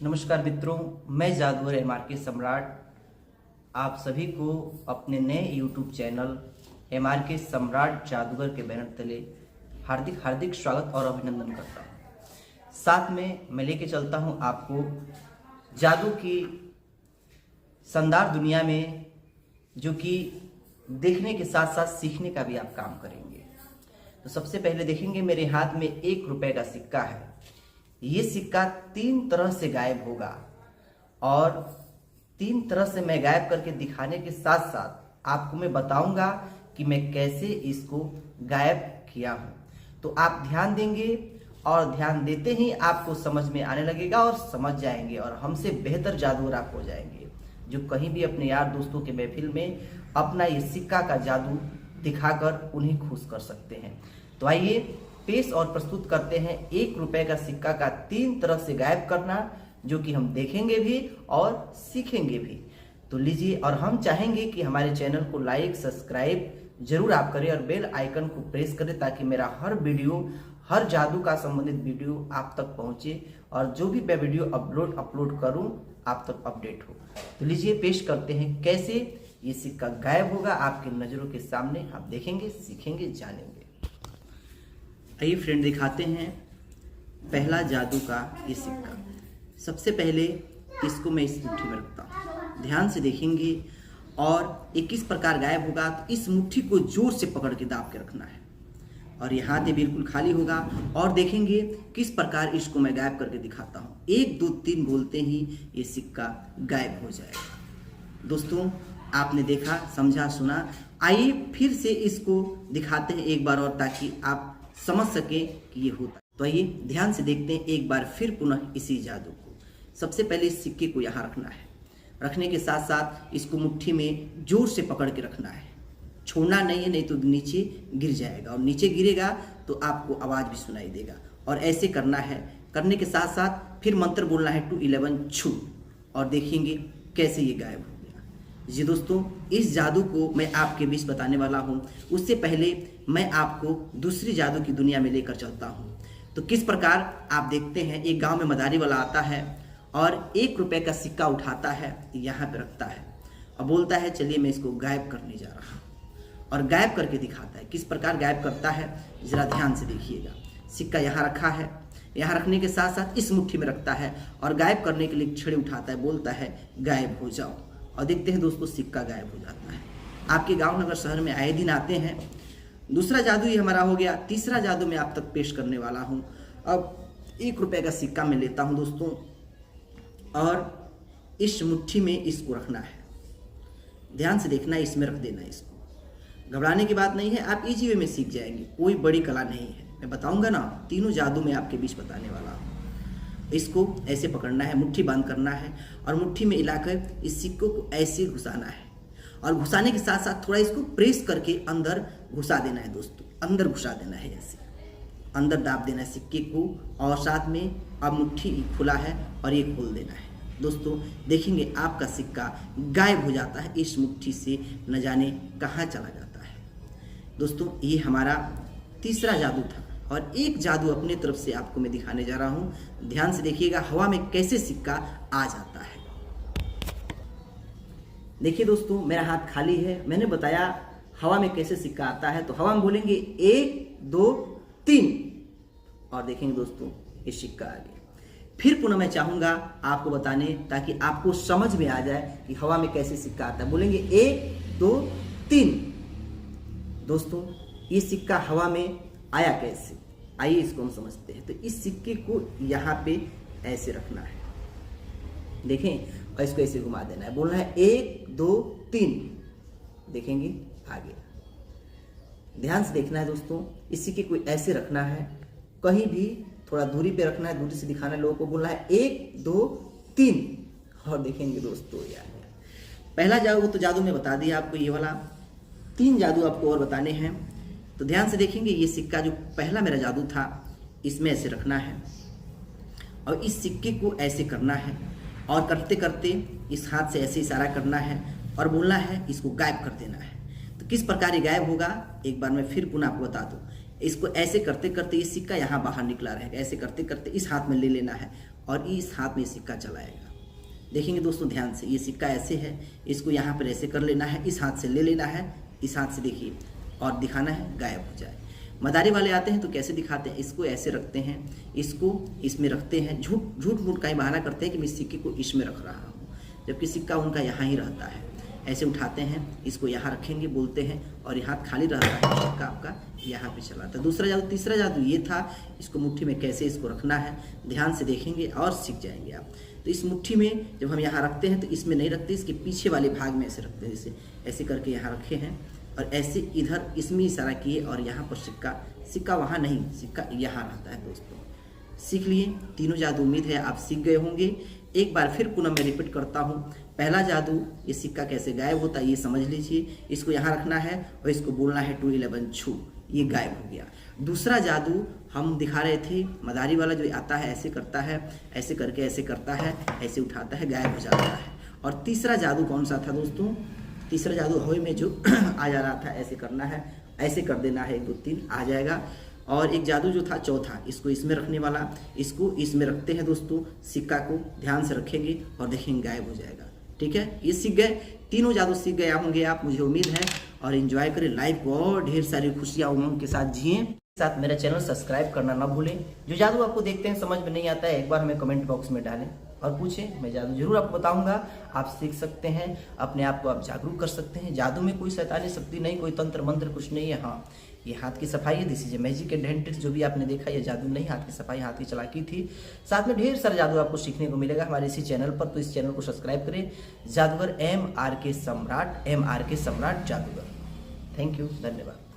नमस्कार मित्रों, मैं जादूगर MRK सम्राट आप सभी को अपने नए YouTube चैनल MRK सम्राट जादूगर के बैनर तले हार्दिक हार्दिक स्वागत और अभिनंदन करता हूँ। साथ में मैं लेके चलता हूँ आपको जादू की शानदार दुनिया में, जो कि देखने के साथ साथ सीखने का भी आप काम करेंगे। तो सबसे पहले देखेंगे, मेरे हाथ में 1 रुपए का सिक्का है। ये सिक्का 3 तरह से गायब होगा और 3 तरह से मैं गायब करके दिखाने के साथ साथ आपको मैं बताऊंगा कि मैं कैसे इसको गायब किया हूं। तो आप ध्यान देंगे और ध्यान देते ही आपको समझ में आने लगेगा और समझ जाएंगे और हमसे बेहतर जादूगर आप हो जाएंगे, जो कहीं भी अपने यार दोस्तों के महफिल में अपना ये सिक्का का जादू दिखाकर उन्हें खुश कर सकते हैं। तो आइए पेश और प्रस्तुत करते हैं 1 रुपए का सिक्का का 3 तरह से गायब करना, जो कि हम देखेंगे भी और सीखेंगे भी। तो लीजिए, और हम चाहेंगे कि हमारे चैनल को लाइक सब्सक्राइब जरूर आप करें और बेल आइकन को प्रेस करें, ताकि मेरा हर वीडियो, हर जादू का संबंधित वीडियो आप तक पहुंचे और जो भी मैं वीडियो अपलोड करूं आप तक अपडेट हो। तो लीजिए पेश करते हैं कैसे ये सिक्का गायब होगा आपके नजरों के सामने। आप देखेंगे, सीखेंगे, जानेंगे। आइए फ्रेंड, दिखाते हैं पहला जादू का ये सिक्का। सबसे पहले इसको मैं इस मुट्ठी में रखता हूँ, ध्यान से देखेंगे और ये किस प्रकार गायब होगा। तो इस मुट्ठी को जोर से पकड़ के दाब के रखना है और ये हाथ बिल्कुल खाली होगा और देखेंगे किस प्रकार इसको मैं गायब करके दिखाता हूँ। 1 2 3 बोलते ही ये सिक्का गायब हो जाएगा। दोस्तों, आपने देखा, समझा, सुना। आइए फिर से इसको दिखाते हैं एक बार और, ताकि आप समझ सके कि ये होता है। तो आइए ध्यान से देखते हैं एक बार फिर पुनः इसी जादू को। सबसे पहले इस सिक्के को यहाँ रखना है। रखने के साथ साथ इसको मुट्ठी में जोर से पकड़ के रखना है, छोड़ना नहीं है, नहीं तो नीचे गिर जाएगा और नीचे गिरेगा तो आपको आवाज़ भी सुनाई देगा। और ऐसे करना है। करने के साथ साथ फिर मंत्र बोलना है 2 11 छू, और देखेंगे कैसे ये गायब हो गया। जी दोस्तों, इस जादू को मैं आपके बीच बताने वाला हूँ। उससे पहले मैं आपको दूसरी जादू की दुनिया में लेकर चलता हूँ। तो किस प्रकार आप देखते हैं, एक गांव में मदारी वाला आता है और 1 रुपए का सिक्का उठाता है, यहाँ पे रखता है और बोलता है चलिए मैं इसको गायब करने जा रहा हूँ, और गायब करके दिखाता है। किस प्रकार गायब करता है जरा ध्यान से देखिएगा। सिक्का यहाँ रखा है, यहाँ रखने के साथ साथ इस मुट्ठी में रखता है और गायब करने के लिए छड़ी उठाता है, बोलता है गायब हो जाओ, और देखते हैं दोस्तों सिक्का गायब हो जाता है। आपके गाँव नगर शहर में आए दिन आते हैं। दूसरा जादू ये हमारा हो गया। तीसरा जादू मैं आप तक पेश करने वाला हूँ। अब 1 रुपए का सिक्का मैं लेता हूँ दोस्तों, और इस मुट्ठी में इसको रखना है। ध्यान से देखना है, इसमें रख देना है। इसको घबराने की बात नहीं है, आप इजी वे में सीख जाएंगे, कोई बड़ी कला नहीं है। मैं बताऊंगा ना, तीनों जादू मैं आपके बीच बताने वाला हूँ। इसको ऐसे पकड़ना है, मुट्ठी बंद करना है और मुट्ठी में हिलाकर इस सिक्कों को ऐसे घुसाना है, और घुसाने के साथ साथ थोड़ा इसको प्रेस करके अंदर घुसा देना है दोस्तों। अंदर घुसा देना है, ऐसे अंदर दाब देना है सिक्के को, और साथ में अब मुट्ठी खुला है और ये खोल देना है। दोस्तों देखेंगे आपका सिक्का गायब हो जाता है, इस मुट्ठी से न जाने कहाँ चला जाता है। दोस्तों ये हमारा तीसरा जादू था, और एक जादू अपने तरफ से आपको मैं दिखाने जा रहा हूँ। ध्यान से देखिएगा हवा में कैसे सिक्का आ जाता है। देखिए दोस्तों, मेरा हाथ खाली है। मैंने बताया हवा में कैसे सिक्का आता है। तो हवा में बोलेंगे 1 2 3, और देखेंगे दोस्तों ये सिक्का आ गया। फिर पुनः मैं चाहूंगा आपको बताने, ताकि आपको समझ में आ जाए कि हवा में कैसे सिक्का आता है। बोलेंगे 1 2 3। दोस्तों ये सिक्का हवा में आया कैसे, आइए इसको हम समझते हैं। तो इस सिक्के को यहाँ पे ऐसे रखना है, देखें, और इसको ऐसे घुमा देना है। बोलना है 1 2 3, देखेंगे आ गया। ध्यान से देखना है दोस्तों, इस सिक्के को ऐसे रखना है, कहीं भी थोड़ा दूरी पे रखना है, दूरी से दिखाना है लोगों को। बोलना है 1 2 3, और देखेंगे दोस्तों ये आ गया। पहला जादू तो जादू में बता दिया आपको, ये वाला 3 जादू आपको और बताने हैं। तो ध्यान से देखेंगे, ये सिक्का जो पहला मेरा जादू था, इसमें ऐसे रखना है और इस सिक्के को ऐसे करना है, और करते करते इस हाथ से ऐसे इशारा करना है और बोलना है इसको गायब कर देना है। तो किस प्रकार ये गायब होगा एक बार मैं फिर पुनः आपको बता दूं। इसको ऐसे करते करते ये सिक्का यहाँ बाहर निकला रहेगा, ऐसे करते करते इस हाथ में ले लेना है और इस हाथ में सिक्का चलाएगा। देखेंगे दोस्तों ध्यान से, ये सिक्का ऐसे है, इसको यहाँ पर ऐसे कर लेना है, इस हाथ से ले लेना है, इस हाथ से देखिए और दिखाना है, गायब हो जाए। मदारी वाले आते हैं तो कैसे दिखाते हैं, इसको ऐसे रखते हैं, इसको इसमें रखते हैं, झूठ मूठ का ही बहाना करते हैं कि मैं सिक्के को इसमें रख रहा हूँ, जबकि सिक्का उनका यहाँ ही रहता है। ऐसे उठाते हैं, इसको यहाँ रखेंगे बोलते हैं, और ये हाथ खाली रहता है, सिक्का आपका यहाँ पे चला था। दूसरा जादू, तीसरा जादू ये था, इसको मुट्ठी में कैसे इसको रखना है, ध्यान से देखेंगे और सीख जाएंगे आप। तो इस मुट्ठी में जब हम यहाँ रखते हैं तो इसमें नहीं रखते, इसके पीछे वाले भाग में ऐसे रखते हैं, जैसे ऐसे करके यहाँ रखे हैं और ऐसे इधर इसमें इशारा किए और यहाँ पर सिक्का वहाँ नहीं, सिक्का यहाँ रहता है। दोस्तों सीख लिए तीनों जादू, उम्मीद है आप सीख गए होंगे। एक बार फिर पुनः मैं रिपीट करता हूँ। पहला जादू, ये सिक्का कैसे गायब होता है ये समझ लीजिए, इसको यहाँ रखना है और इसको बोलना है 211 छू, ये गायब हो गया। दूसरा जादू हम दिखा रहे थे, मदारी वाला जो आता है ऐसे करता है, ऐसे करके ऐसे करता है, ऐसे उठाता है, गायब हो जाता है। और तीसरा जादू कौन सा था दोस्तों, तीसरा जादू हवा में जो आ जा रहा था, ऐसे करना है, ऐसे कर देना है, 1 2 3 आ जाएगा। और एक जादू जो था चौथा, इसको इसमें रखने वाला, इसको इसमें रखते हैं दोस्तों, सिक्का को ध्यान से रखेंगे और देखेंगे गायब हो जाएगा। ठीक है, ये सीख गए, तीनों जादू सीख गए होंगे आप, मुझे उम्मीद है। और एंजॉय करें लाइफ को और ढेर सारी खुशियाँ उमंग के साथ जिए। साथ मेरा चैनल सब्सक्राइब करना ना भूलें। जो जादू आपको देखते हैं समझ में नहीं आता है, एक बार हमें कमेंट बॉक्स में डालें और पूछें, मैं जादू जरूर आपको बताऊंगा। आप सीख सकते हैं, अपने आप को आप जागरूक कर सकते हैं। जादू में कोई शैतानी शक्ति नहीं, कोई तंत्र मंत्र कुछ नहीं है। हाँ, ये हाथ की सफाई है, this is a magic and hand tricks. जो भी आपने देखा ये जादू नहीं, हाथ की सफाई, हाथ की चालाकी थी। साथ में ढेर सारा जादू आपको सीखने को मिलेगा हमारे इसी चैनल पर, तो इस चैनल को सब्सक्राइब करें। जादूगर MRK सम्राट, MRK सम्राट जादूगर। थैंक यू, धन्यवाद।